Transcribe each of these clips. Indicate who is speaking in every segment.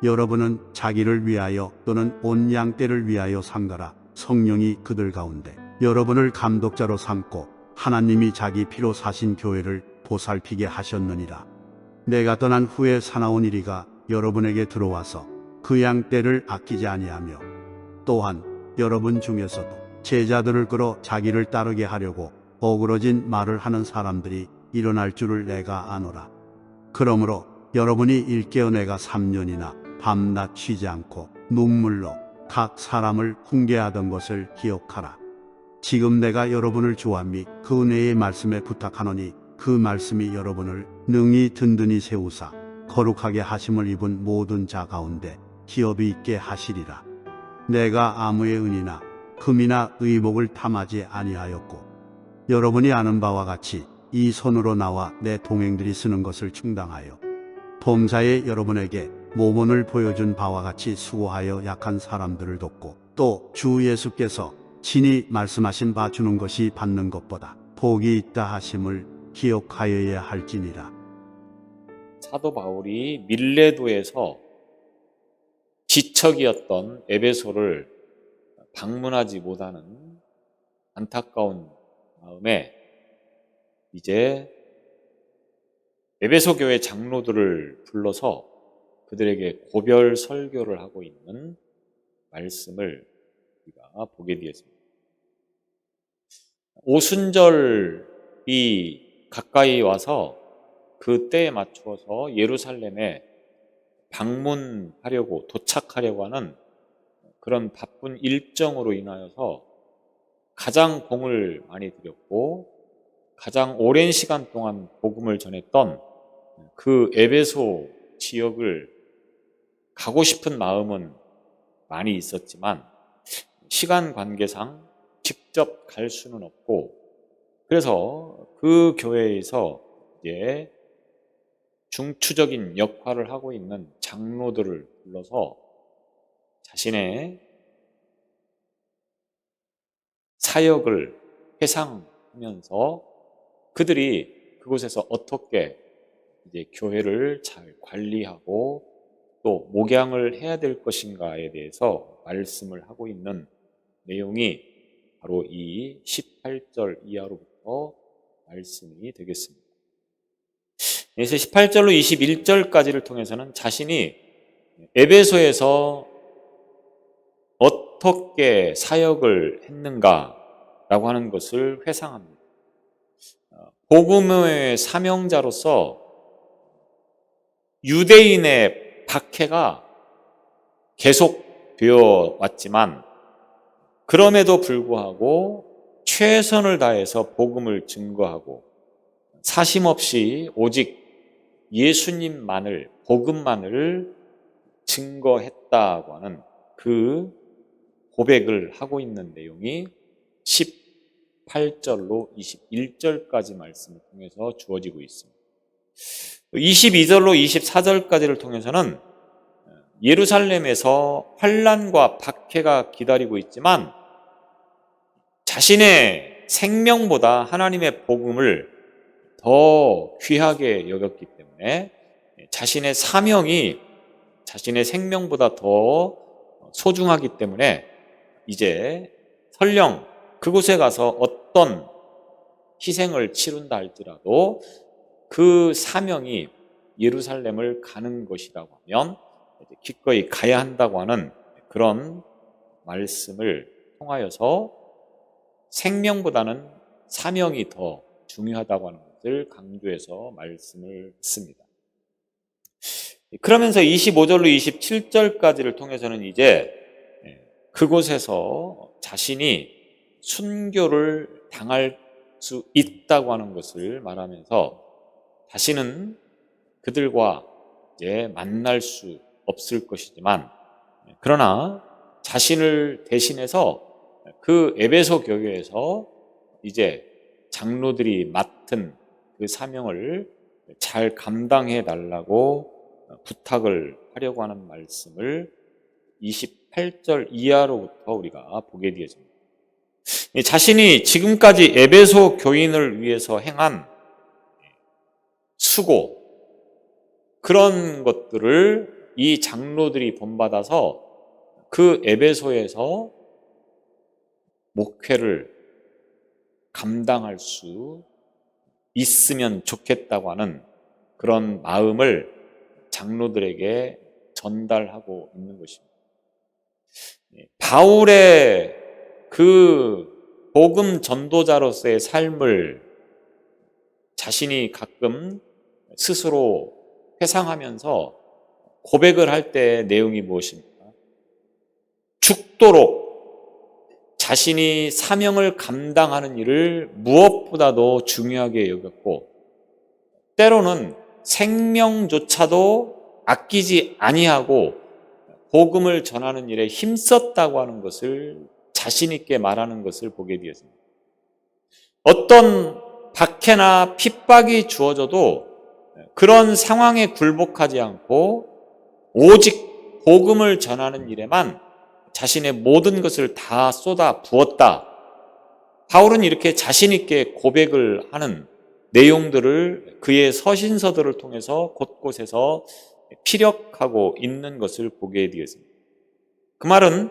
Speaker 1: 여러분은 자기를 위하여 또는 온 양떼를 위하여 상가라. 성령이 그들 가운데 여러분을 감독자로 삼고 하나님이 자기 피로 사신 교회를 보살피게 하셨느니라. 내가 떠난 후에 사나운 이리가 여러분에게 들어와서 그 양떼를 아끼지 아니하며 또한 여러분 중에서도 제자들을 끌어 자기를 따르게 하려고 어그러진 말을 하는 사람들이 일어날 줄을 내가 아노라. 그러므로 여러분이 일깨어 내가 3년이나 밤낮 쉬지 않고 눈물로 각 사람을 훈계하던 것을 기억하라. 지금 내가 여러분을 좋아함이 그 은혜의 말씀에 부탁하노니 그 말씀이 여러분을 능히 든든히 세우사 거룩하게 하심을 입은 모든 자 가운데 기업이 있게 하시리라. 내가 아무의 은이나 금이나 의복을 탐하지 아니하였고 여러분이 아는 바와 같이 이 손으로 나와 내 동행들이 쓰는 것을 충당하여 범사에 여러분에게 모본을 보여준 바와 같이 수고하여 약한 사람들을 돕고 또 주 예수께서 친히 말씀하신 바 주는 것이 받는 것보다 복이 있다 하심을 기억하여야 할지니라.
Speaker 2: 사도 바울이 밀레도에서 지척이었던 에베소를 방문하지 못하는 안타까운 마음에 이제 에베소 교회 장로들을 불러서 그들에게 고별 설교를 하고 있는 말씀을 우리가 보게 되었습니다. 오순절이 가까이 와서 그 때에 맞추어서 예루살렘에 방문하려고 도착하려고 하는 그런 바쁜 일정으로 인하여서 가장 공을 많이 들였고 가장 오랜 시간 동안 복음을 전했던 그 에베소 지역을 가고 싶은 마음은 많이 있었지만 시간 관계상 직접 갈 수는 없고 그래서 그 교회에서 이제 중추적인 역할을 하고 있는 장로들을 불러서 자신의 사역을 회상하면서 그들이 그곳에서 어떻게 이제 교회를 잘 관리하고 또 목양을 해야 될 것인가에 대해서 말씀을 하고 있는 내용이 바로 이 18절 이하로부터 말씀이 되겠습니다. 그래서 18절로 21절까지를 통해서는 자신이 에베소에서 어떻게 사역을 했는가라고 하는 것을 회상합니다. 복음의 사명자로서 유대인의 박해가 계속되어 왔지만 그럼에도 불구하고 최선을 다해서 복음을 증거하고 사심없이 오직 예수님만을, 복음만을 증거했다고 하는 그 고백을 하고 있는 내용이 18절로 21절까지 말씀을 통해서 주어지고 있습니다. 22절로 24절까지를 통해서는 예루살렘에서 환난과 박해가 기다리고 있지만 자신의 생명보다 하나님의 복음을 더 귀하게 여겼기 때문에 자신의 사명이 자신의 생명보다 더 소중하기 때문에 이제 설령 그곳에 가서 어떤 희생을 치른다 할지라도 그 사명이 예루살렘을 가는 것이라고 하면 기꺼이 가야 한다고 하는 그런 말씀을 통하여서 생명보다는 사명이 더 중요하다고 하는 것을 강조해서 말씀을 했습니다. 그러면서 25절로 27절까지를 통해서는 이제 그곳에서 자신이 순교를 당할 수 있다고 하는 것을 말하면서 다시는 그들과 이제 만날 수 없을 것이지만 그러나 자신을 대신해서 그 에베소 교회에서 이제 장로들이 맡은 그 사명을 잘 감당해 달라고 부탁을 하려고 하는 말씀을 28절 이하로부터 우리가 보게 되어집니다. 자신이 지금까지 에베소 교인을 위해서 행한 수고, 그런 것들을 이 장로들이 본받아서 그 에베소에서 목회를 감당할 수 있으면 좋겠다고 하는 그런 마음을 장로들에게 전달하고 있는 것입니다. 바울의 그 복음 전도자로서의 삶을 자신이 가끔 스스로 회상하면서 고백을 할 때의 내용이 무엇입니까? 죽도록 자신이 사명을 감당하는 일을 무엇보다도 중요하게 여겼고, 때로는 생명조차도 아끼지 아니하고 복음을 전하는 일에 힘썼다고 하는 것을 자신 있게 말하는 것을 보게 되었습니다. 어떤 박해나 핍박이 주어져도 그런 상황에 굴복하지 않고 오직 복음을 전하는 일에만 자신의 모든 것을 다 쏟아 부었다. 바울은 이렇게 자신 있게 고백을 하는 내용들을 그의 서신서들을 통해서 곳곳에서 피력하고 있는 것을 보게 되었습니다. 그 말은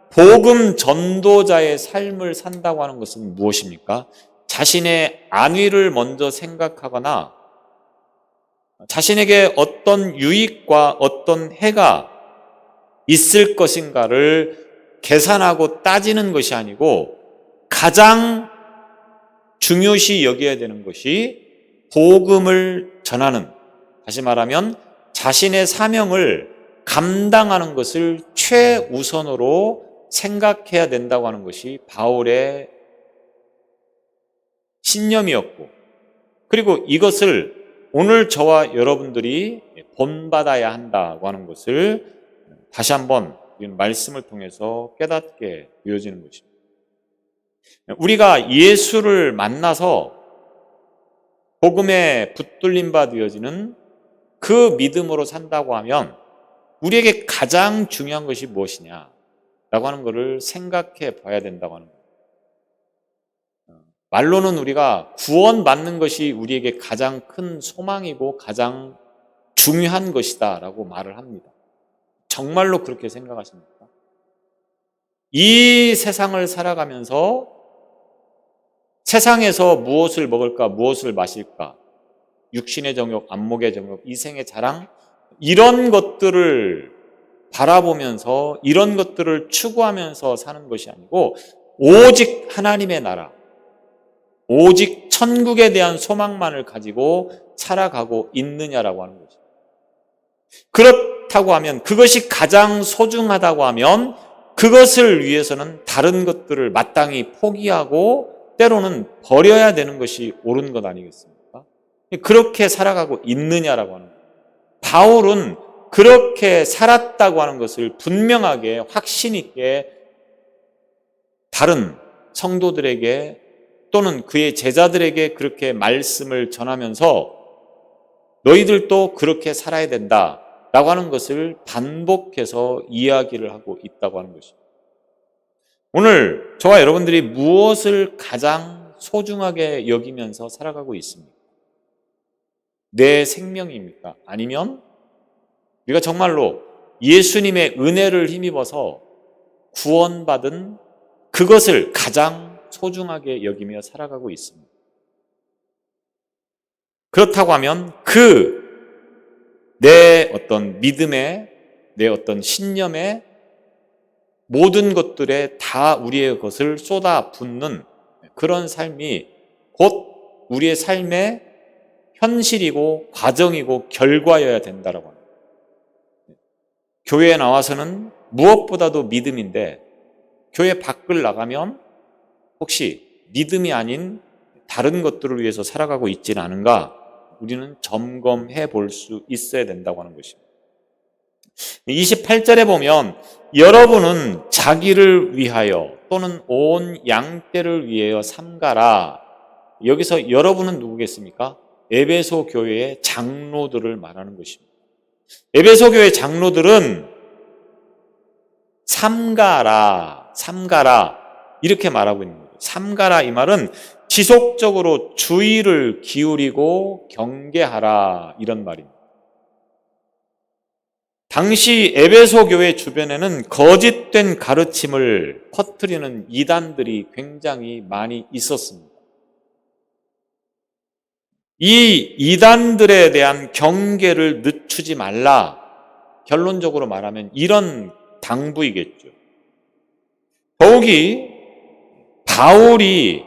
Speaker 2: 복음 전도자의 삶을 산다고 하는 것은 무엇입니까? 자신의 안위를 먼저 생각하거나 자신에게 어떤 유익과 어떤 해가 있을 것인가를 계산하고 따지는 것이 아니고 가장 중요시 여겨야 되는 것이 복음을 전하는, 다시 말하면 자신의 사명을 감당하는 것을 최우선으로 생각해야 된다고 하는 것이 바울의 신념이었고, 그리고 이것을 오늘 저와 여러분들이 본받아야 한다고 하는 것을 다시 한번 말씀을 통해서 깨닫게 되어지는 것입니다. 우리가 예수를 만나서 복음에 붙들림 바 되어지는 그 믿음으로 산다고 하면 우리에게 가장 중요한 것이 무엇이냐라고 하는 것을 생각해 봐야 된다고 하는 겁니다. 말로는 우리가 구원받는 것이 우리에게 가장 큰 소망이고 가장 중요한 것이다라고 말을 합니다. 정말로 그렇게 생각하십니까? 이 세상을 살아가면서 세상에서 무엇을 먹을까, 무엇을 마실까, 육신의 정욕, 안목의 정욕, 이생의 자랑, 이런 것들을 바라보면서 이런 것들을 추구하면서 사는 것이 아니고 오직 하나님의 나라, 오직 천국에 대한 소망만을 가지고 살아가고 있느냐라고 하는 거죠. 그렇다고 하면, 그것이 가장 소중하다고 하면 그것을 위해서는 다른 것들을 마땅히 포기하고 때로는 버려야 되는 것이 옳은 것 아니겠습니까? 그렇게 살아가고 있느냐라고 하는 거예요. 바울은 그렇게 살았다고 하는 것을 분명하게 확신 있게 다른 성도들에게 또는 그의 제자들에게 그렇게 말씀을 전하면서 너희들도 그렇게 살아야 된다라고 하는 것을 반복해서 이야기를 하고 있다고 하는 것입니다. 오늘 저와 여러분들이 무엇을 가장 소중하게 여기면서 살아가고 있습니까? 내 생명입니까? 아니면 우리가 정말로 예수님의 은혜를 힘입어서 구원받은 그것을 가장 소중하게 여기며 살아가고 있습니다. 그렇다고 하면 내 어떤 믿음에, 내 어떤 신념에 모든 것들에 다 우리의 것을 쏟아붓는 그런 삶이 곧 우리의 삶의 현실이고 과정이고 결과여야 된다라고 합니다. 교회에 나와서는 무엇보다도 믿음인데 교회 밖을 나가면 혹시 믿음이 아닌 다른 것들을 위해서 살아가고 있지는 않은가? 우리는 점검해 볼 수 있어야 된다고 하는 것입니다. 28절에 보면 여러분은 자기를 위하여 또는 온 양떼를 위하여 삼가라. 여기서 여러분은 누구겠습니까? 에베소 교회의 장로들을 말하는 것입니다. 에베소 교회 장로들은 삼가라 이렇게 말하고 있는 거예요. 삼가라 이 말은 지속적으로 주의를 기울이고 경계하라 이런 말입니다. 당시 에베소 교회 주변에는 거짓된 가르침을 퍼뜨리는 이단들이 굉장히 많이 있었습니다. 이 이단들에 대한 경계를 늦추지 말라. 결론적으로 말하면 이런 당부이겠죠. 더욱이 바울이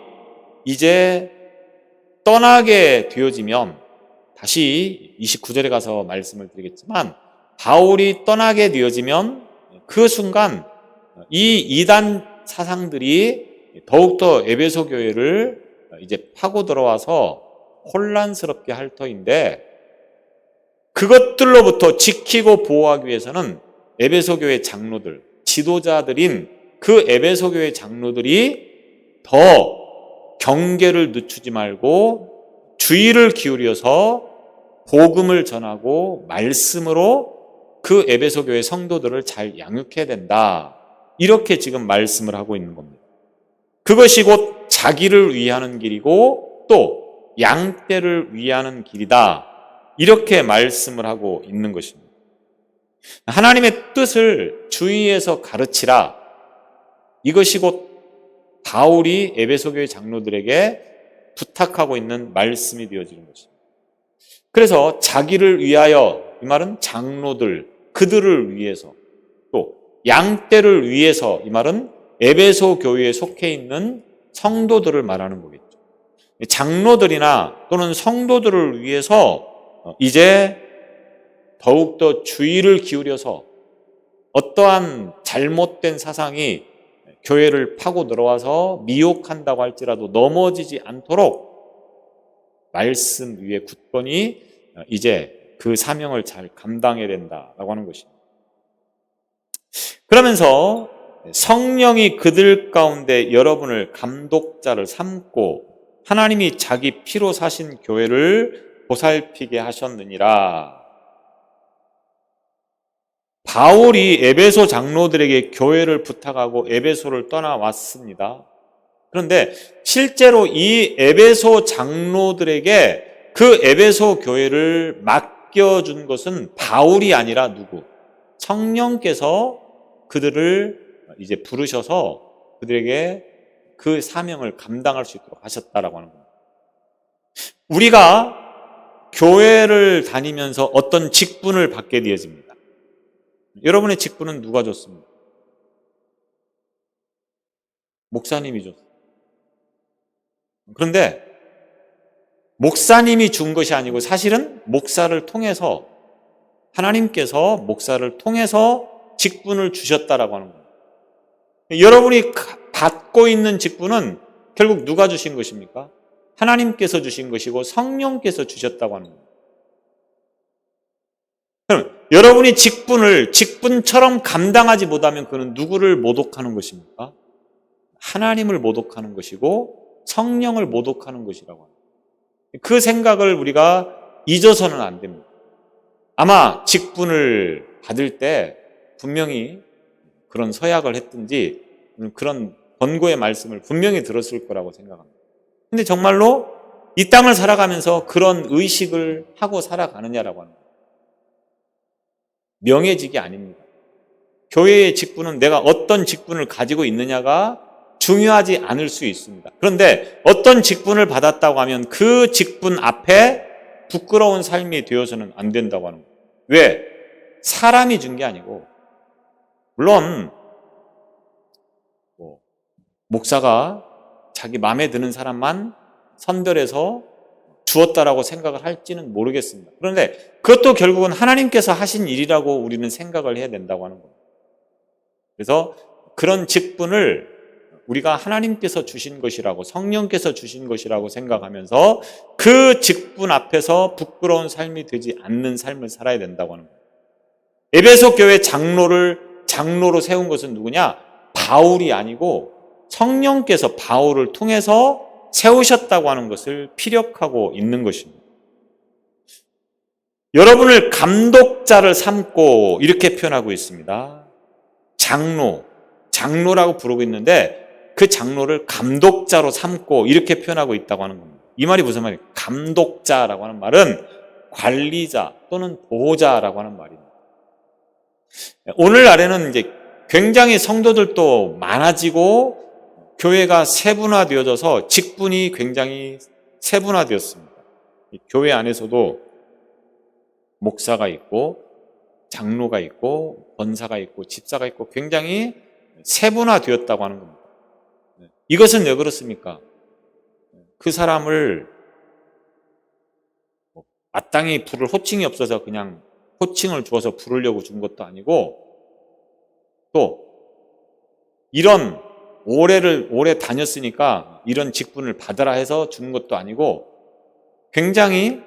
Speaker 2: 이제 떠나게 되어지면, 다시 29절에 가서 말씀을 드리겠지만, 바울이 떠나게 되어지면 그 순간 이 이단 사상들이 더욱더 에베소 교회를 이제 파고 들어와서 혼란스럽게 할 터인데, 그것들로부터 지키고 보호하기 위해서는 에베소 교회 장로들, 지도자들인 그 에베소 교회 장로들이 더 경계를 늦추지 말고 주의를 기울여서 복음을 전하고 말씀으로 그 에베소 교회 성도들을 잘 양육해야 된다. 이렇게 지금 말씀을 하고 있는 겁니다. 그것이 곧 자기를 위하는 길이고 또 양떼를 위하는 길이다. 이렇게 말씀을 하고 있는 것입니다. 하나님의 뜻을 주의해서 가르치라. 이것이 곧 바울이 에베소 교회 장로들에게 부탁하고 있는 말씀이 되어지는 것입니다. 그래서 자기를 위하여, 이 말은 장로들, 그들을 위해서, 또 양떼를 위해서, 이 말은 에베소 교회에 속해 있는 성도들을 말하는 거겠죠. 장로들이나 또는 성도들을 위해서 이제 더욱더 주의를 기울여서 어떠한 잘못된 사상이 교회를 파고 들어와서 미혹한다고 할지라도 넘어지지 않도록 말씀 위에 굳건히 이제 그 사명을 잘 감당해야 된다라고 하는 것입니다. 그러면서 성령이 그들 가운데 여러분을 감독자를 삼고 하나님이 자기 피로 사신 교회를 보살피게 하셨느니라. 바울이 에베소 장로들에게 교회를 부탁하고 에베소를 떠나왔습니다. 그런데 실제로 이 에베소 장로들에게 그 에베소 교회를 맡겨준 것은 바울이 아니라 누구? 성령께서 그들을 이제 부르셔서 그들에게 그 사명을 감당할 수 있도록 하셨다라고 하는 겁니다. 우리가 교회를 다니면서 어떤 직분을 받게 되어집니다. 여러분의 직분은 누가 줬습니까? 목사님이 줬어요. 그런데 목사님이 준 것이 아니고 사실은 목사를 통해서, 하나님께서 목사를 통해서 직분을 주셨다라고 하는 겁니다. 여러분이 받고 있는 직분은 결국 누가 주신 것입니까? 하나님께서 주신 것이고 성령께서 주셨다고 하는 겁니다. 그럼 여러분이 직분을 직분처럼 감당하지 못하면 그는 누구를 모독하는 것입니까? 하나님을 모독하는 것이고 성령을 모독하는 것이라고 합니다. 그 생각을 우리가 잊어서는 안 됩니다. 아마 직분을 받을 때 분명히 그런 서약을 했든지 그런 권고의 말씀을 분명히 들었을 거라고 생각합니다. 근데 정말로 이 땅을 살아가면서 그런 의식을 하고 살아가느냐라고 하는 거예요. 명예직이 아닙니다. 교회의 직분은 내가 어떤 직분을 가지고 있느냐가 중요하지 않을 수 있습니다. 그런데 어떤 직분을 받았다고 하면 그 직분 앞에 부끄러운 삶이 되어서는 안 된다고 하는 거예요. 왜? 사람이 준 게 아니고, 물론 목사가 자기 마음에 드는 사람만 선별해서 주었다라고 생각을 할지는 모르겠습니다. 그런데 그것도 결국은 하나님께서 하신 일이라고 우리는 생각을 해야 된다고 하는 겁니다. 그래서 그런 직분을 우리가 하나님께서 주신 것이라고, 성령께서 주신 것이라고 생각하면서 그 직분 앞에서 부끄러운 삶이 되지 않는 삶을 살아야 된다고 하는 거예요. 에베소 교회 장로로 세운 것은 누구냐? 바울이 아니고 성령께서 바울을 통해서 세우셨다고 하는 것을 피력하고 있는 것입니다. 여러분을 감독자를 삼고 이렇게 표현하고 있습니다. 장로라고 부르고 있는데 그 장로를 감독자로 삼고 이렇게 표현하고 있다고 하는 겁니다. 이 말이 무슨 말이에요? 감독자라고 하는 말은 관리자 또는 보호자라고 하는 말입니다. 오늘날에는 이제 굉장히 성도들도 많아지고 교회가 세분화되어져서 직분이 굉장히 세분화되었습니다. 교회 안에서도 목사가 있고 장로가 있고 권사가 있고 집사가 있고 굉장히 세분화되었다고 하는 겁니다. 이것은 왜 그렇습니까? 그 사람을 마땅히 부를 호칭이 없어서 그냥 호칭을 주어서 부르려고 준 것도 아니고, 또 이런 오래 다녔으니까 이런 직분을 받으라 해서 준 것도 아니고, 굉장히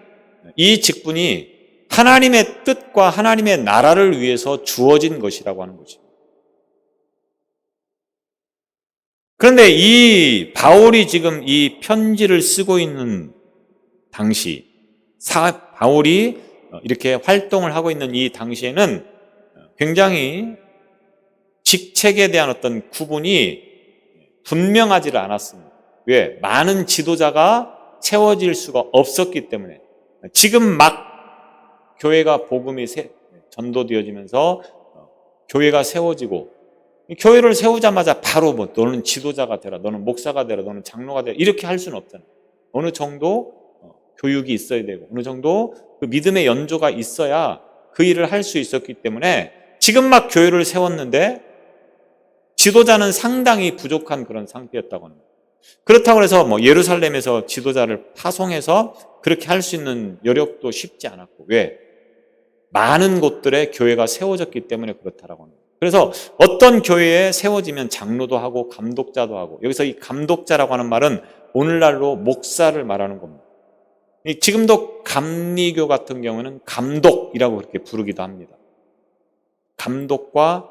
Speaker 2: 이 직분이 하나님의 뜻과 하나님의 나라를 위해서 주어진 것이라고 하는 것입니다. 그런데 이 바울이 지금 이 편지를 쓰고 있는 당시, 바울이 이렇게 활동을 하고 있는 이 당시에는 굉장히 직책에 대한 어떤 구분이 분명하지 않았습니다. 왜? 많은 지도자가 세워질 수가 없었기 때문에. 지금 막 교회가 복음이 전도되어지면서 교회가 세워지고, 교회를 세우자마자 바로 너는 지도자가 되라, 너는 목사가 되라, 너는 장로가 되라, 이렇게 할 수는 없잖아요. 어느 정도 교육이 있어야 되고, 어느 정도 그 믿음의 연조가 있어야 그 일을 할 수 있었기 때문에 지금 막 교회를 세웠는데 지도자는 상당히 부족한 그런 상태였다고 합니다. 그렇다고 해서 예루살렘에서 지도자를 파송해서 그렇게 할 수 있는 여력도 쉽지 않았고, 왜? 많은 곳들에 교회가 세워졌기 때문에 그렇다라고 합니다. 그래서 어떤 교회에 세워지면 장로도 하고 감독자도 하고, 여기서 이 감독자라고 하는 말은 오늘날로 목사를 말하는 겁니다. 지금도 감리교 같은 경우는 감독이라고 그렇게 부르기도 합니다. 감독과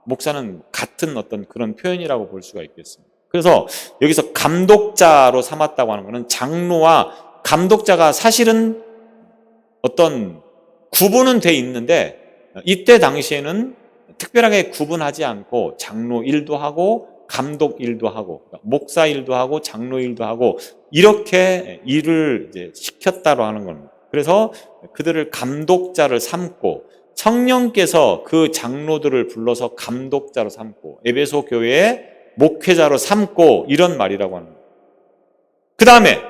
Speaker 2: 목사는 같은 어떤 그런 표현이라고 볼 수가 있겠습니다. 그래서 여기서 감독자로 삼았다고 하는 것은 장로와 감독자가 사실은 어떤 구분은 돼 있는데, 이때 당시에는 특별하게 구분하지 않고 장로 일도 하고 감독 일도 하고 목사 일도 하고 장로 일도 하고 이렇게 일을 이제 시켰다고 하는 겁니다. 그래서 그들을 감독자를 삼고, 성령께서 그 장로들을 불러서 감독자로 삼고 에베소 교회의 목회자로 삼고, 이런 말이라고 합니다. 그 다음에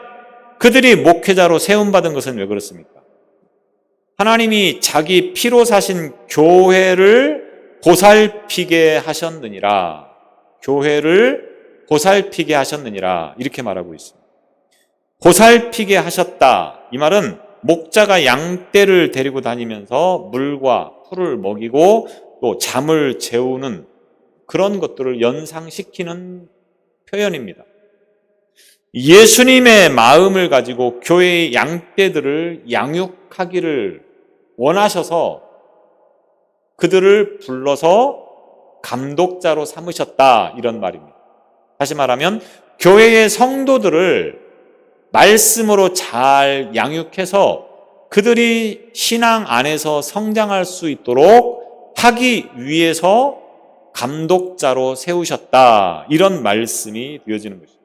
Speaker 2: 그들이 목회자로 세움받은 것은 왜 그렇습니까? 하나님이 자기 피로 사신 교회를 보살피게 하셨느니라. 교회를 보살피게 하셨느니라, 이렇게 말하고 있습니다. 보살피게 하셨다, 이 말은 목자가 양떼를 데리고 다니면서 물과 풀을 먹이고 또 잠을 재우는 그런 것들을 연상시키는 표현입니다. 예수님의 마음을 가지고 교회의 양떼들을 양육하기를 원하셔서 그들을 불러서 감독자로 삼으셨다, 이런 말입니다. 다시 말하면 교회의 성도들을 말씀으로 잘 양육해서 그들이 신앙 안에서 성장할 수 있도록 하기 위해서 감독자로 세우셨다, 이런 말씀이 되어지는 것입니다.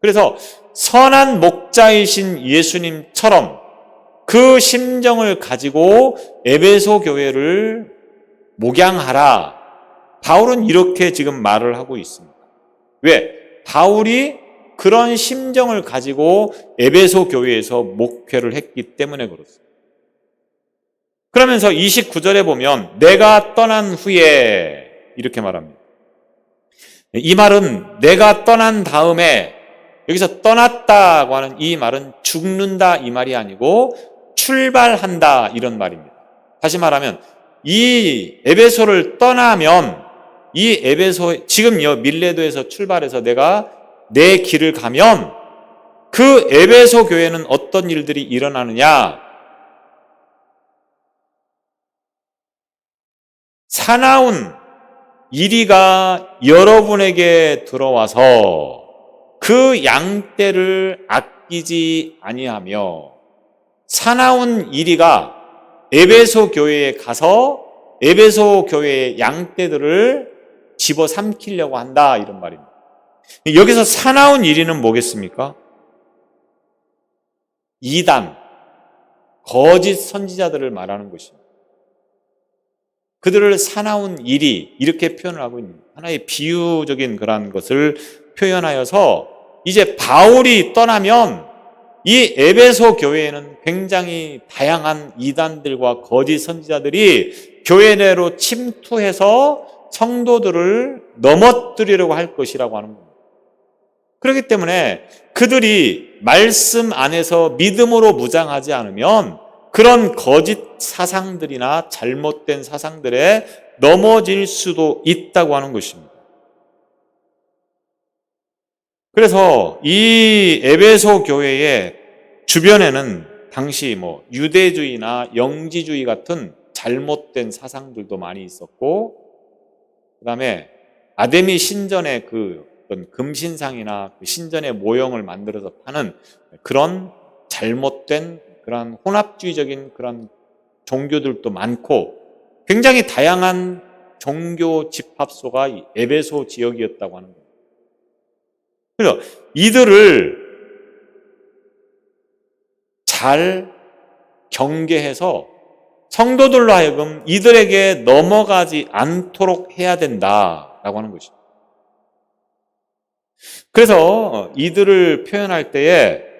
Speaker 2: 그래서 선한 목자이신 예수님처럼 그 심정을 가지고 에베소 교회를 목양하라, 바울은 이렇게 지금 말을 하고 있습니다. 왜? 바울이 그런 심정을 가지고 에베소 교회에서 목회를 했기 때문에 그렇습니다. 그러면서 29절에 보면 내가 떠난 후에 이렇게 말합니다. 이 말은 내가 떠난 다음에, 여기서 떠났다고 하는 이 말은 죽는다 이 말이 아니고 출발한다, 이런 말입니다. 다시 말하면 이 에베소를 떠나면, 이 에베소, 지금 밀레도에서 출발해서 내가 내 길을 가면 그 에베소 교회는 어떤 일들이 일어나느냐? 사나운 이리가 여러분에게 들어와서 그 양떼를 아끼지 아니하며, 사나운 이리가 에베소 교회에 가서 에베소 교회의 양떼들을 집어삼키려고 한다, 이런 말입니다. 여기서 사나운 이리는 뭐겠습니까? 이단, 거짓 선지자들을 말하는 것입니다. 그들을 사나운 일이 이렇게 표현을 하고 있는 하나의 비유적인 그런 것을 표현하여서 이제 바울이 떠나면 이 에베소 교회에는 굉장히 다양한 이단들과 거짓 선지자들이 교회 내로 침투해서 성도들을 넘어뜨리려고 할 것이라고 하는 겁니다. 그렇기 때문에 그들이 말씀 안에서 믿음으로 무장하지 않으면 그런 거짓 사상들이나 잘못된 사상들에 넘어질 수도 있다고 하는 것입니다. 그래서 이 에베소 교회의 주변에는 당시 유대주의나 영지주의 같은 잘못된 사상들도 많이 있었고, 그 다음에 아데미 신전의 그 어떤 금신상이나 그 신전의 모형을 만들어서 파는 그런 잘못된 그런 혼합주의적인 그런 종교들도 많고, 굉장히 다양한 종교 집합소가 이 에베소 지역이었다고 하는 거예요. 그래서 이들을 잘 경계해서 성도들로 하여금 이들에게 넘어가지 않도록 해야 된다라고 하는 것입니다. 그래서 이들을 표현할 때에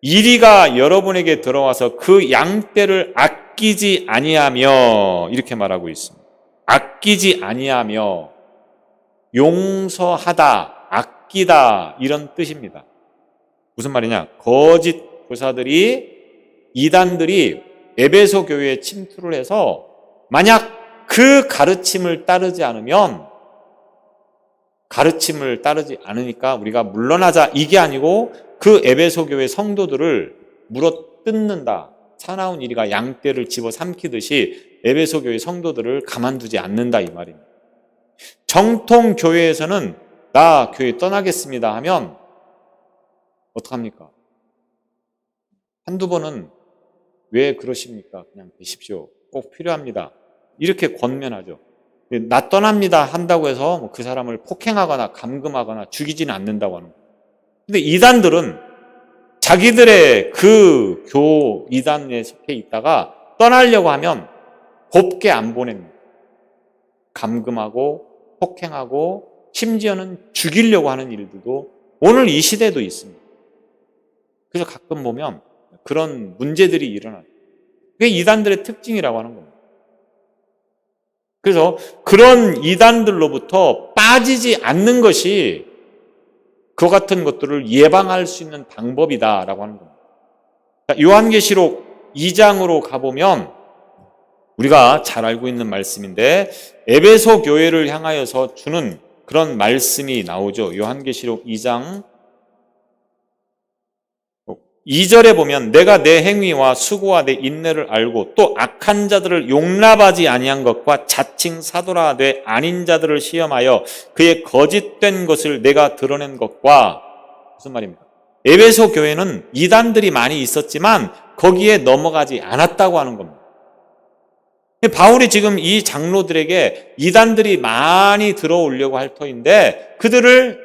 Speaker 2: 이리가 여러분에게 들어와서 그 양떼를 아끼지 아니하며 이렇게 말하고 있습니다. 아끼지 아니하며 용서하다, 아끼다 이런 뜻입니다. 무슨 말이냐? 거짓 교사들이, 이단들이 에베소 교회에 침투를 해서 만약 그 가르침을 따르지 않으니까 우리가 물러나자 이게 아니고 그 에베소 교회 성도들을 물어뜯는다. 사나운 이리가 양떼를 집어 삼키듯이 에베소 교회 성도들을 가만두지 않는다 이 말입니다. 정통 교회에서는 나 교회 떠나겠습니다 하면 어떡합니까? 한두 번은 왜 그러십니까? 그냥 계십시오. 꼭 필요합니다. 이렇게 권면하죠. 나 떠납니다 한다고 해서 그 사람을 폭행하거나 감금하거나 죽이지는 않는다고 하는 거예요. 근데 이단들은 자기들의 그 이단에 속해 있다가 떠나려고 하면 곱게 안 보냅니다. 감금하고 폭행하고 심지어는 죽이려고 하는 일들도 오늘 이 시대에도 있습니다. 그래서 가끔 보면 그런 문제들이 일어나요. 그게 이단들의 특징이라고 하는 겁니다. 그래서 그런 이단들로부터 빠지지 않는 것이 그 같은 것들을 예방할 수 있는 방법이다라고 하는 겁니다. 요한계시록 2장으로 가보면 우리가 잘 알고 있는 말씀인데 에베소 교회를 향하여서 주는 그런 말씀이 나오죠. 요한계시록 2장 2절에 보면 내가 내 행위와 수고와 내 인내를 알고 또 악한 자들을 용납하지 아니한 것과 자칭 사도라 되 아닌 자들을 시험하여 그의 거짓된 것을 내가 드러낸 것과 무슨 말입니까? 에베소 교회는 이단들이 많이 있었지만 거기에 넘어가지 않았다고 하는 겁니다. 바울이 지금 이 장로들에게 이단들이 많이 들어오려고 할 터인데 그들을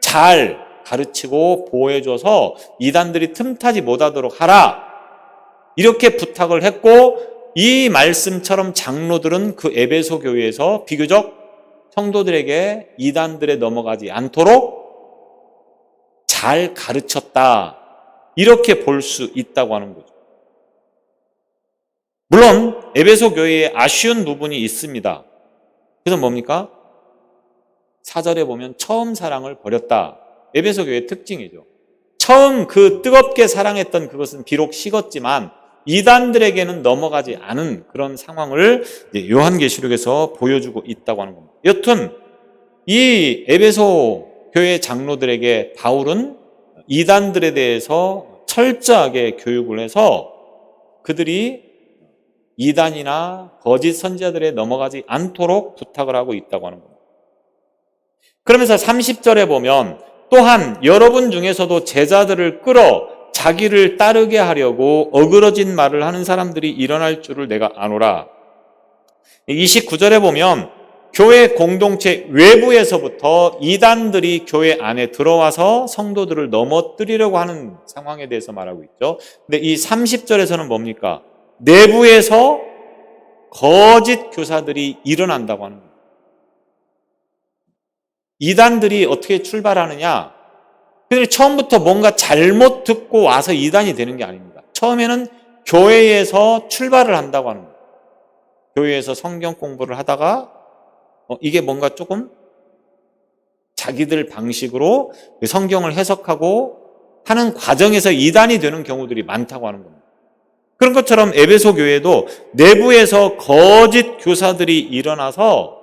Speaker 2: 잘 가르치고 보호해줘서 이단들이 틈타지 못하도록 하라 이렇게 부탁을 했고, 이 말씀처럼 장로들은 그 에베소 교회에서 비교적 성도들에게 이단들에 넘어가지 않도록 잘 가르쳤다 이렇게 볼 수 있다고 하는 거죠. 물론 에베소 교회에 아쉬운 부분이 있습니다. 그래서 뭡니까? 4절에 보면 처음 사랑을 버렸다. 에베소 교회의 특징이죠. 처음 그 뜨겁게 사랑했던 그것은 비록 식었지만 이단들에게는 넘어가지 않은 그런 상황을 요한계시록에서 보여주고 있다고 하는 겁니다. 여튼 이 에베소 교회 장로들에게 바울은 이단들에 대해서 철저하게 교육을 해서 그들이 이단이나 거짓 선지자들에 넘어가지 않도록 부탁을 하고 있다고 하는 겁니다. 그러면서 30절에 보면 또한 여러분 중에서도 제자들을 끌어 자기를 따르게 하려고 어그러진 말을 하는 사람들이 일어날 줄을 내가 아노라. 29절에 보면 교회 공동체 외부에서부터 이단들이 교회 안에 들어와서 성도들을 넘어뜨리려고 하는 상황에 대해서 말하고 있죠. 근데 이 30절에서는 뭡니까? 내부에서 거짓 교사들이 일어난다고 하는 거예요. 이단들이 어떻게 출발하느냐? 그들이 처음부터 뭔가 잘못 듣고 와서 이단이 되는 게 아닙니다. 처음에는 교회에서 출발을 한다고 하는 거예요. 교회에서 성경 공부를 하다가 이게 뭔가 조금 자기들 방식으로 성경을 해석하고 하는 과정에서 이단이 되는 경우들이 많다고 하는 겁니다. 그런 것처럼 에베소 교회도 내부에서 거짓 교사들이 일어나서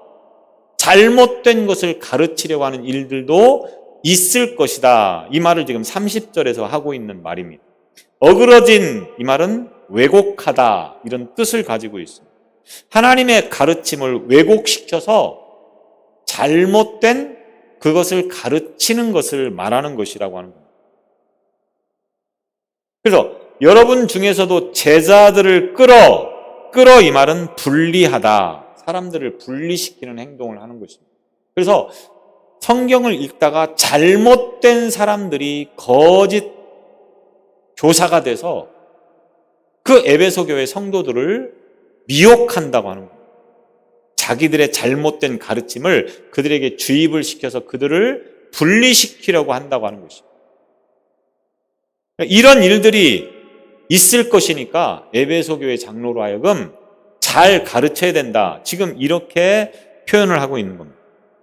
Speaker 2: 잘못된 것을 가르치려고 하는 일들도 있을 것이다. 이 말을 지금 30절에서 하고 있는 말입니다. 어그러진 이 말은 왜곡하다 이런 뜻을 가지고 있습니다. 하나님의 가르침을 왜곡시켜서 잘못된 그것을 가르치는 것을 말하는 것이라고 하는 겁니다. 그래서 여러분 중에서도 제자들을 끌어 이 말은 분리하다. 사람들을 분리시키는 행동을 하는 것입니다. 그래서 성경을 읽다가 잘못된 사람들이 거짓 교사가 돼서 그 에베소 교회 성도들을 미혹한다고 하는 거예요. 자기들의 잘못된 가르침을 그들에게 주입을 시켜서 그들을 분리시키려고 한다고 하는 것입니다. 이런 일들이 있을 것이니까 에베소 교회 장로로 하여금 잘 가르쳐야 된다. 지금 이렇게 표현을 하고 있는 겁니다.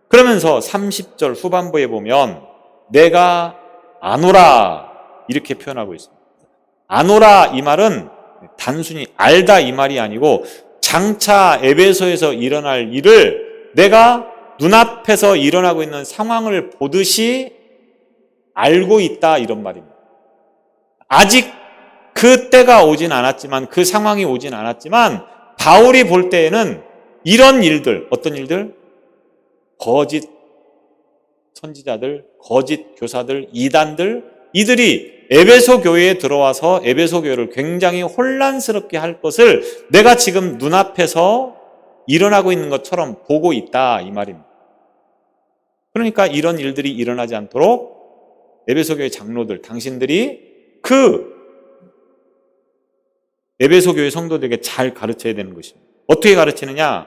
Speaker 2: 그러면서 30절 후반부에 보면 내가 아노라 이렇게 표현하고 있습니다. 아노라 이 말은 단순히 알다 이 말이 아니고 장차 에베소에서 일어날 일을 내가 눈앞에서 일어나고 있는 상황을 보듯이 알고 있다 이런 말입니다. 아직 그 때가 오진 않았지만 그 상황이 오진 않았지만 바울이 볼 때에는 이런 일들, 어떤 일들? 거짓 선지자들, 거짓 교사들, 이단들 이들이 에베소 교회에 들어와서 에베소 교회를 굉장히 혼란스럽게 할 것을 내가 지금 눈앞에서 일어나고 있는 것처럼 보고 있다 이 말입니다. 그러니까 이런 일들이 일어나지 않도록 에베소 교회 장로들, 당신들이 그 에베소 교회 성도들에게 잘 가르쳐야 되는 것입니다. 어떻게 가르치느냐?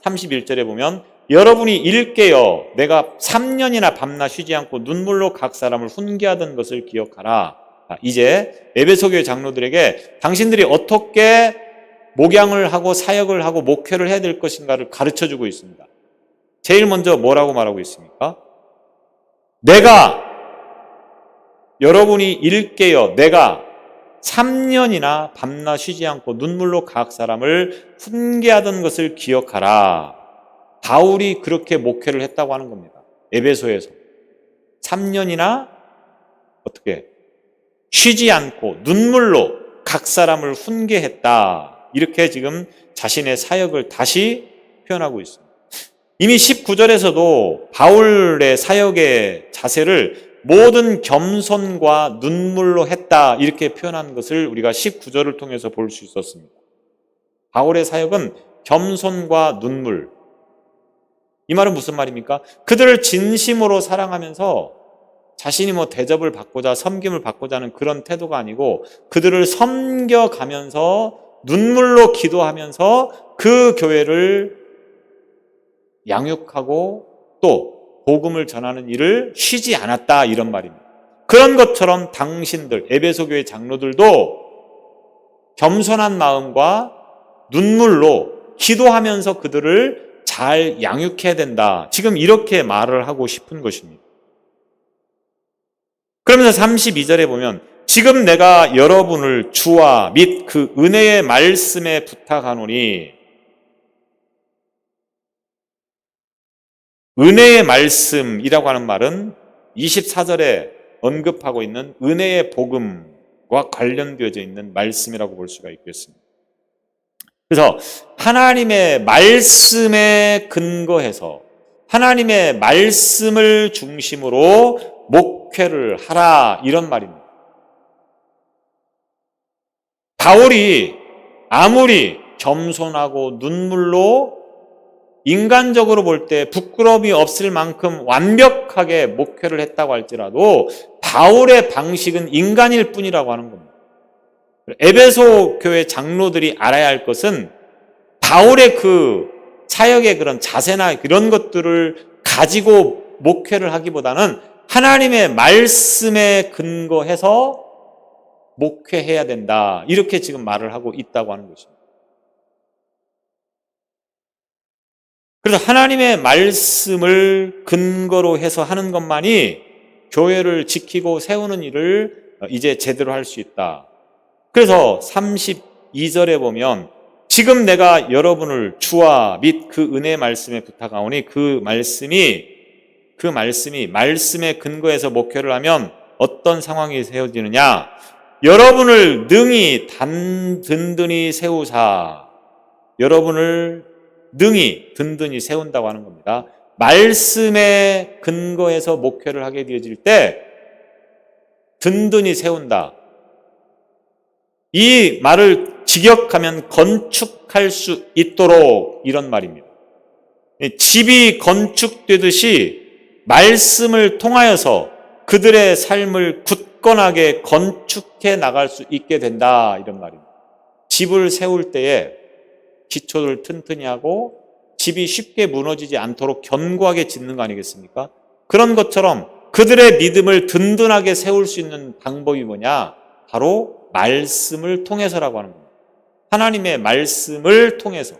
Speaker 2: 31절에 보면 여러분이 일깨어 내가 3년이나 밤낮 쉬지 않고 눈물로 각 사람을 훈계하던 것을 기억하라. 이제 에베소 교회 장로들에게 당신들이 어떻게 목양을 하고 사역을 하고 목회를 해야 될 것인가를 가르쳐주고 있습니다. 제일 먼저 뭐라고 말하고 있습니까? 여러분이 일깨어 내가 3년이나 밤낮 쉬지 않고 눈물로 각 사람을 훈계하던 것을 기억하라. 바울이 그렇게 목회를 했다고 하는 겁니다. 에베소에서 3년이나 어떻게 쉬지 않고 눈물로 각 사람을 훈계했다. 이렇게 지금 자신의 사역을 다시 표현하고 있습니다. 이미 19절에서도 바울의 사역의 자세를 모든 겸손과 눈물로 했다 이렇게 표현한 것을 우리가 19절을 통해서 볼 수 있었습니다. 바울의 사역은 겸손과 눈물. 이 말은 무슨 말입니까? 그들을 진심으로 사랑하면서 자신이 대접을 받고자 섬김을 받고자 하는 그런 태도가 아니고 그들을 섬겨가면서 눈물로 기도하면서 그 교회를 양육하고 또 복음을 전하는 일을 쉬지 않았다 이런 말입니다. 그런 것처럼 당신들 에베소 교회 장로들도 겸손한 마음과 눈물로 기도하면서 그들을 잘 양육해야 된다. 지금 이렇게 말을 하고 싶은 것입니다. 그러면서 32절에 보면 지금 내가 여러분을 주와 및 그 은혜의 말씀에 부탁하노니 은혜의 말씀이라고 하는 말은 24절에 언급하고 있는 은혜의 복음과 관련되어져 있는 말씀이라고 볼 수가 있겠습니다. 그래서 하나님의 말씀에 근거해서 하나님의 말씀을 중심으로 목회를 하라 이런 말입니다. 바울이 아무리 겸손하고 눈물로 인간적으로 볼 때 부끄러움이 없을 만큼 완벽하게 목회를 했다고 할지라도 바울의 방식은 인간일 뿐이라고 하는 겁니다. 에베소 교회 장로들이 알아야 할 것은 바울의 그 사역의 그런 자세나 그런 것들을 가지고 목회를 하기보다는 하나님의 말씀에 근거해서 목회해야 된다. 이렇게 지금 말을 하고 있다고 하는 것입니다. 그래서 하나님의 말씀을 근거로 해서 하는 것만이 교회를 지키고 세우는 일을 이제 제대로 할 수 있다. 그래서 32절에 보면 지금 내가 여러분을 주와 및 그 은혜 말씀에 부탁하오니 그 말씀이 말씀에 근거해서 목회를 하면 어떤 상황이 세워지느냐? 여러분을 능히 든든히 세우사, 여러분을 능히 든든히 세운다고 하는 겁니다. 말씀에 근거해서 목회를 하게 되어질 때 든든히 세운다. 이 말을 직역하면 건축할 수 있도록, 이런 말입니다. 집이 건축되듯이 말씀을 통하여서 그들의 삶을 굳건하게 건축해 나갈 수 있게 된다, 이런 말입니다. 집을 세울 때에 기초를 튼튼히 하고 집이 쉽게 무너지지 않도록 견고하게 짓는 거 아니겠습니까? 그런 것처럼 그들의 믿음을 든든하게 세울 수 있는 방법이 뭐냐? 바로 말씀을 통해서라고 하는 겁니다. 하나님의 말씀을 통해서.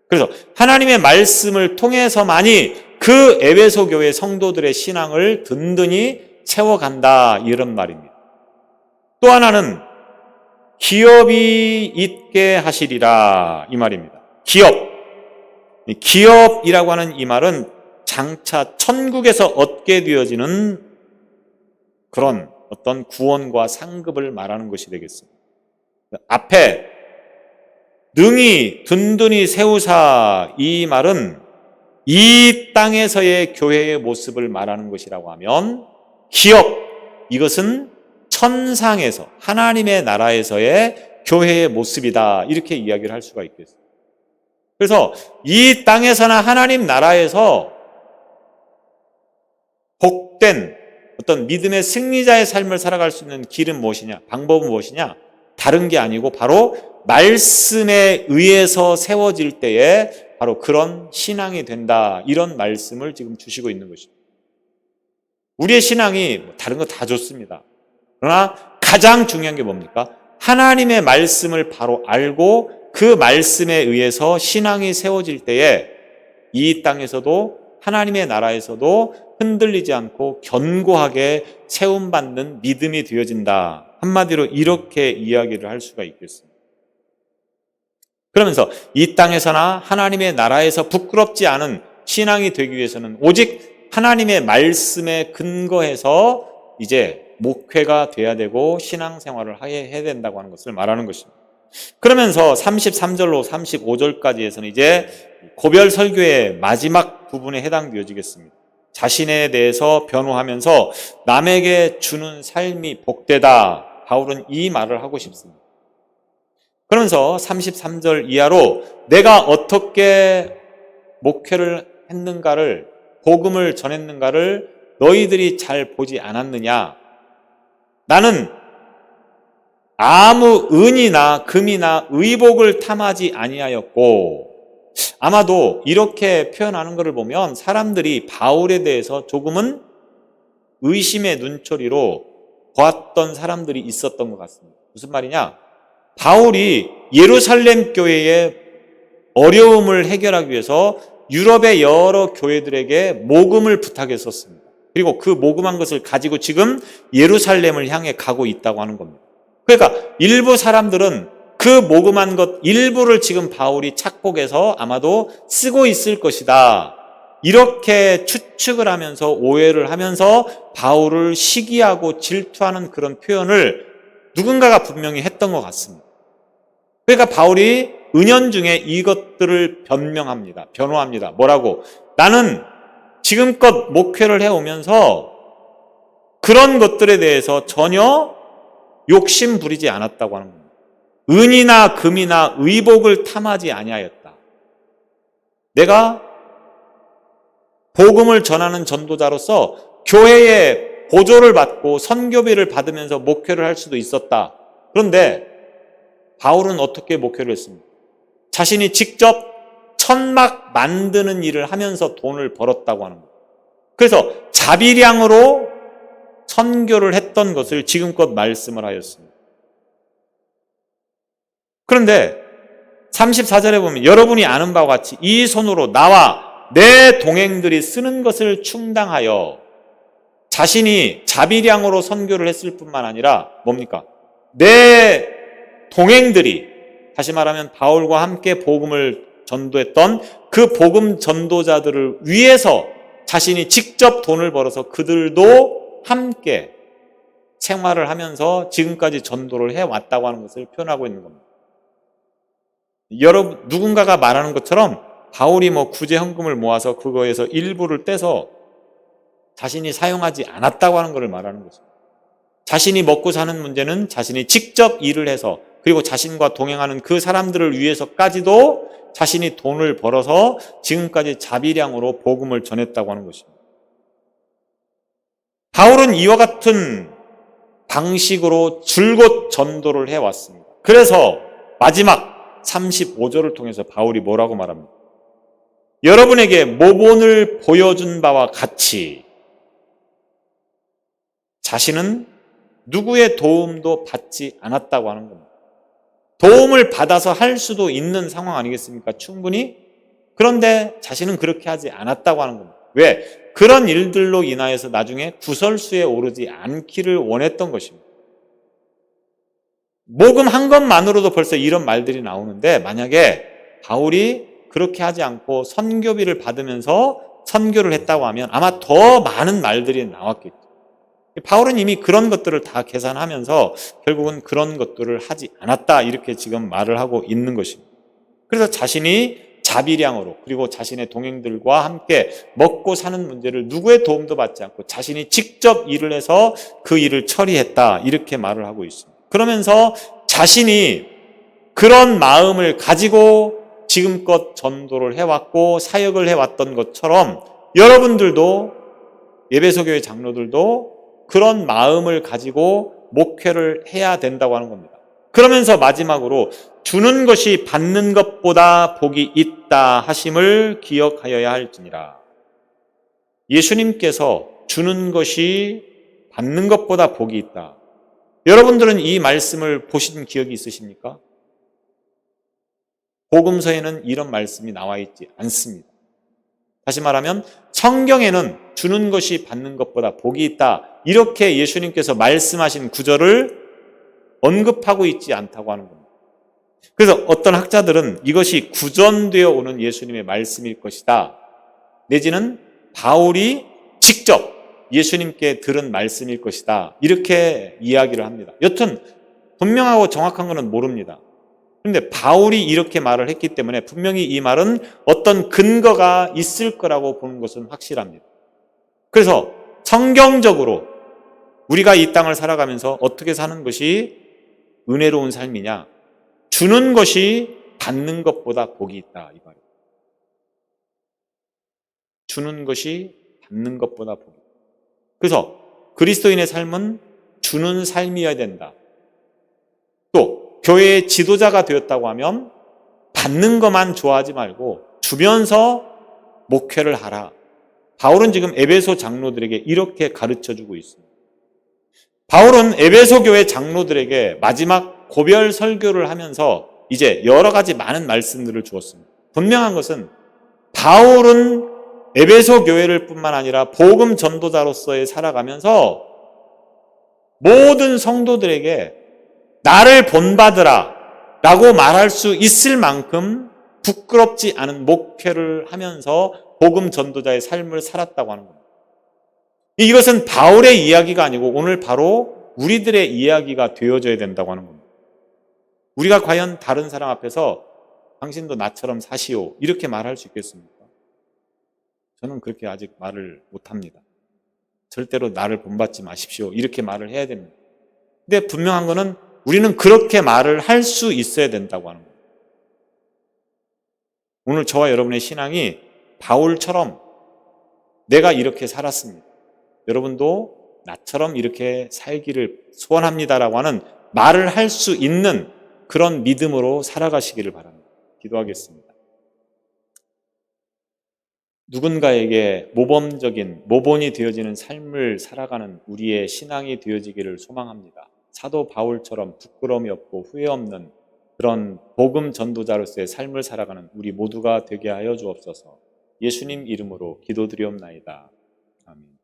Speaker 2: 그래서 하나님의 말씀을 통해서만이 그 에베소 교회 성도들의 신앙을 든든히 세워간다, 이런 말입니다. 또 하나는 기업이 있게 하시리라, 이 말입니다. 기업이라고 하는 이 말은 장차 천국에서 얻게 되어지는 그런 어떤 구원과 상급을 말하는 것이 되겠습니다. 앞에 능히 든든히 세우사, 이 말은 이 땅에서의 교회의 모습을 말하는 것이라고 하면, 기업, 이것은 천상에서 하나님의 나라에서의 교회의 모습이다, 이렇게 이야기를 할 수가 있겠습니다. 그래서 이 땅에서나 하나님 나라에서 복된 어떤 믿음의 승리자의 삶을 살아갈 수 있는 길은 무엇이냐, 방법은 무엇이냐, 다른 게 아니고 바로 말씀에 의해서 세워질 때에 바로 그런 신앙이 된다, 이런 말씀을 지금 주시고 있는 것입니다. 우리의 신앙이 다른 거 다 좋습니다. 그러나 가장 중요한 게 뭡니까? 하나님의 말씀을 바로 알고 그 말씀에 의해서 신앙이 세워질 때에 이 땅에서도 하나님의 나라에서도 흔들리지 않고 견고하게 세움받는 믿음이 되어진다. 한마디로 이렇게 이야기를 할 수가 있겠습니다. 그러면서 이 땅에서나 하나님의 나라에서 부끄럽지 않은 신앙이 되기 위해서는 오직 하나님의 말씀에 근거해서 이제 목회가 돼야 되고 신앙생활을 해야 된다고 하는 것을 말하는 것입니다. 그러면서 33절로 35절까지에서는 이제 고별 설교의 마지막 부분에 해당되어지겠습니다. 자신에 대해서 변호하면서 남에게 주는 삶이 복되다. 바울은 이 말을 하고 싶습니다. 그러면서 33절 이하로 내가 어떻게 목회를 했는가를, 복음을 전했는가를 너희들이 잘 보지 않았느냐? 나는 아무 은이나 금이나 의복을 탐하지 아니하였고, 아마도 이렇게 표현하는 것을 보면 사람들이 바울에 대해서 조금은 의심의 눈초리로 보았던 사람들이 있었던 것 같습니다. 무슨 말이냐? 바울이 예루살렘 교회의 어려움을 해결하기 위해서 유럽의 여러 교회들에게 모금을 부탁했었습니다. 그리고 그 모금한 것을 가지고 지금 예루살렘을 향해 가고 있다고 하는 겁니다. 그러니까 일부 사람들은 그 모금한 것 일부를 지금 바울이 착복해서 아마도 쓰고 있을 것이다, 이렇게 추측을 하면서 오해를 하면서 바울을 시기하고 질투하는 그런 표현을 누군가가 분명히 했던 것 같습니다. 그러니까 바울이 은연중에 이것들을 변호합니다. 뭐라고? 나는 지금껏 목회를 해오면서 그런 것들에 대해서 전혀 욕심 부리지 않았다고 하는 겁니다. 은이나 금이나 의복을 탐하지 아니하였다. 내가 복음을 전하는 전도자로서 교회의 보조를 받고 선교비를 받으면서 목회를 할 수도 있었다. 그런데 바울은 어떻게 목회를 했습니까? 자신이 직접 천막 만드는 일을 하면서 돈을 벌었다고 하는 거예요. 그래서 자비량으로 선교를 했던 것을 지금껏 말씀을 하였습니다. 그런데 34절에 보면 여러분이 아는 바와 같이 이 손으로 나와 내 동행들이 쓰는 것을 충당하여 자신이 자비량으로 선교를 했을 뿐만 아니라 뭡니까? 내 동행들이, 다시 말하면 바울과 함께 복음을 전도했던 그 복음 전도자들을 위해서 자신이 직접 돈을 벌어서 그들도 함께 생활을 하면서 지금까지 전도를 해왔다고 하는 것을 표현하고 있는 겁니다. 여러분, 누군가가 말하는 것처럼 바울이 구제 헌금을 모아서 그거에서 일부를 떼서 자신이 사용하지 않았다고 하는 것을 말하는 거죠. 자신이 먹고 사는 문제는 자신이 직접 일을 해서, 그리고 자신과 동행하는 그 사람들을 위해서까지도 자신이 돈을 벌어서 지금까지 자비량으로 복음을 전했다고 하는 것입니다. 바울은 이와 같은 방식으로 줄곧 전도를 해왔습니다. 그래서 마지막 35절을 통해서 바울이 뭐라고 말합니까? 여러분에게 모본을 보여준 바와 같이 자신은 누구의 도움도 받지 않았다고 하는 겁니다. 도움을 받아서 할 수도 있는 상황 아니겠습니까? 충분히. 그런데 자신은 그렇게 하지 않았다고 하는 겁니다. 왜? 그런 일들로 인하여서 나중에 구설수에 오르지 않기를 원했던 것입니다. 모금한 것만으로도 벌써 이런 말들이 나오는데, 만약에 바울이 그렇게 하지 않고 선교비를 받으면서 선교를 했다고 하면 아마 더 많은 말들이 나왔겠죠. 바울은 이미 그런 것들을 다 계산하면서 결국은 그런 것들을 하지 않았다, 이렇게 지금 말을 하고 있는 것입니다. 그래서 자신이 자비량으로, 그리고 자신의 동행들과 함께 먹고 사는 문제를 누구의 도움도 받지 않고 자신이 직접 일을 해서 그 일을 처리했다, 이렇게 말을 하고 있습니다. 그러면서 자신이 그런 마음을 가지고 지금껏 전도를 해왔고 사역을 해왔던 것처럼 여러분들도, 에베소 교회 장로들도 그런 마음을 가지고 목회를 해야 된다고 하는 겁니다. 그러면서 마지막으로 주는 것이 받는 것보다 복이 있다 하심을 기억하여야 할지니라. 예수님께서 주는 것이 받는 것보다 복이 있다. 여러분들은 이 말씀을 보신 기억이 있으십니까? 복음서에는 이런 말씀이 나와 있지 않습니다. 다시 말하면 성경에는 주는 것이 받는 것보다 복이 있다, 이렇게 예수님께서 말씀하신 구절을 언급하고 있지 않다고 하는 겁니다. 그래서 어떤 학자들은 이것이 구전되어 오는 예수님의 말씀일 것이다, 내지는 바울이 직접 예수님께 들은 말씀일 것이다, 이렇게 이야기를 합니다. 여튼 분명하고 정확한 것은 모릅니다. 그런데 바울이 이렇게 말을 했기 때문에 분명히 이 말은 어떤 근거가 있을 거라고 보는 것은 확실합니다. 그래서 성경적으로 우리가 이 땅을 살아가면서 어떻게 사는 것이 은혜로운 삶이냐? 주는 것이 받는 것보다 복이 있다, 이 말이에요. 주는 것이 받는 것보다 복이 있다. 그래서 그리스도인의 삶은 주는 삶이어야 된다. 또 교회의 지도자가 되었다고 하면 받는 것만 좋아하지 말고 주면서 목회를 하라. 바울은 지금 에베소 장로들에게 이렇게 가르쳐주고 있습니다. 바울은 에베소 교회 장로들에게 마지막 고별 설교를 하면서 이제 여러 가지 많은 말씀들을 주었습니다. 분명한 것은 바울은 에베소 교회를 뿐만 아니라 복음 전도자로서의 살아가면서 모든 성도들에게 나를 본받으라 라고 말할 수 있을 만큼 부끄럽지 않은 목회를 하면서 복음 전도자의 삶을 살았다고 하는 겁니다. 이것은 바울의 이야기가 아니고 오늘 바로 우리들의 이야기가 되어져야 된다고 하는 겁니다. 우리가 과연 다른 사람 앞에서 당신도 나처럼 사시오, 이렇게 말할 수 있겠습니까? 저는 그렇게 아직 말을 못합니다. 절대로 나를 본받지 마십시오, 이렇게 말을 해야 됩니다. 근데 분명한 것은 우리는 그렇게 말을 할 수 있어야 된다고 하는 겁니다. 오늘 저와 여러분의 신앙이 바울처럼 내가 이렇게 살았습니다, 여러분도 나처럼 이렇게 살기를 소원합니다라고 하는 말을 할 수 있는 그런 믿음으로 살아가시기를 바랍니다. 기도하겠습니다. 누군가에게 모범적인 모본이 되어지는 삶을 살아가는 우리의 신앙이 되어지기를 소망합니다. 사도 바울처럼 부끄러움이 없고 후회 없는 그런 복음 전도자로서의 삶을 살아가는 우리 모두가 되게 하여 주옵소서. 예수님 이름으로 기도드리옵나이다. 아멘.